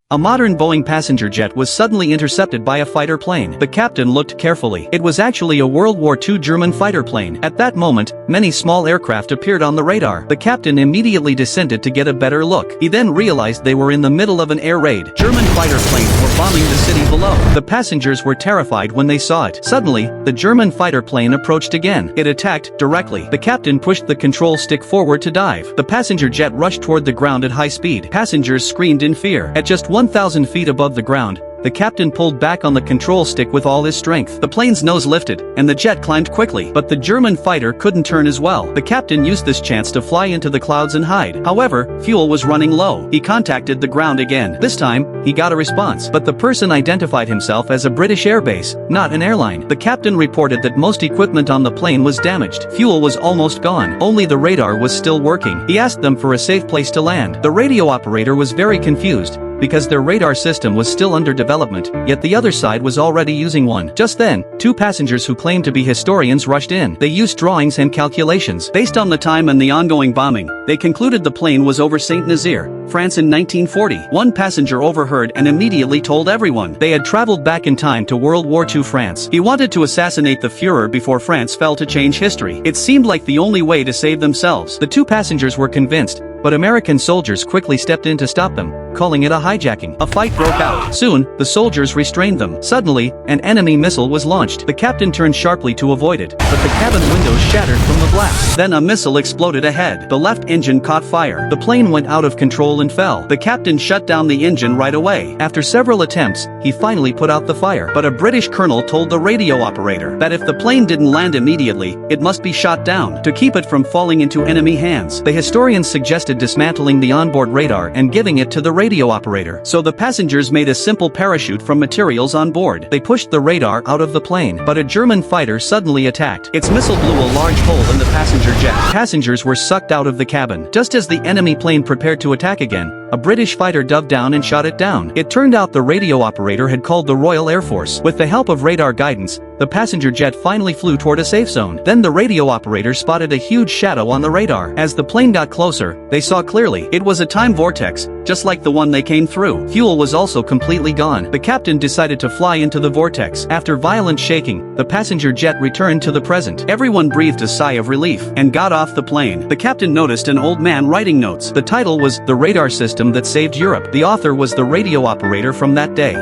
A modern Boeing passenger jet was suddenly intercepted by a fighter plane. The captain looked carefully. It was actually a World War II German fighter plane. At that moment, many small aircraft appeared on the radar. The captain immediately descended to get a better look. He then realized they were in the middle of an air raid. German fighter planes were bombing the city below. The passengers were terrified when they saw it. Suddenly, the German fighter plane approached again. It attacked directly. The captain pushed the control stick forward to dive. The passenger jet rushed toward the ground at high speed. Passengers screamed in fear. At just 1,000 feet above the ground, the captain pulled back on the control stick with all his strength. The plane's nose lifted, and the jet climbed quickly. But the German fighter couldn't turn as well. The captain used this chance to fly into the clouds and hide. However, fuel was running low. He contacted the ground again. This time, he got a response. But the person identified himself as a British airbase, not an airline. The captain reported that most equipment on the plane was damaged. Fuel was almost gone. Only the radar was still working. He asked them for a safe place to land. The radio operator was very confused, because their radar system was still under development, yet the other side was already using one. Just then, two passengers who claimed to be historians rushed in. They used drawings and calculations. Based on the time and the ongoing bombing, they concluded the plane was over Saint Nazaire, France in 1940. One passenger overheard and immediately told everyone. They had traveled back in time to World War II France. He wanted to assassinate the Führer before France fell to change history. It seemed like the only way to save themselves. The two passengers were convinced, but American soldiers quickly stepped in to stop them, calling it a hijacking. A fight broke out. Soon, the soldiers restrained them. Suddenly, an enemy missile was launched. The captain turned sharply to avoid it, but the cabin windows shattered from the blast. Then a missile exploded ahead. The left engine caught fire. The plane went out of control and fell. The captain shut down the engine right away. After several attempts, he finally put out the fire. But a British colonel told the radio operator that if the plane didn't land immediately, it must be shot down to keep it from falling into enemy hands. The historians suggested dismantling the onboard radar and giving it to the radio operator. So the passengers made a simple parachute from materials on board. They pushed the radar out of the plane, but a German fighter suddenly attacked. Its missile blew a large hole in the passenger jet. Passengers were sucked out of the cabin. Just as the enemy plane prepared to attack again, a British fighter dove down and shot it down. It turned out the radio operator had called the Royal Air Force. With the help of radar guidance, the passenger jet finally flew toward a safe zone. Then the radio operator spotted a huge shadow on the radar. As the plane got closer, they saw clearly. It was a time vortex, just like the one they came through. Fuel was also completely gone. The captain decided to fly into the vortex. After violent shaking, the passenger jet returned to the present. Everyone breathed a sigh of relief and got off the plane. The captain noticed an old man writing notes. The title was "The Radar System That Saved Europe." The author was the radio operator from that day.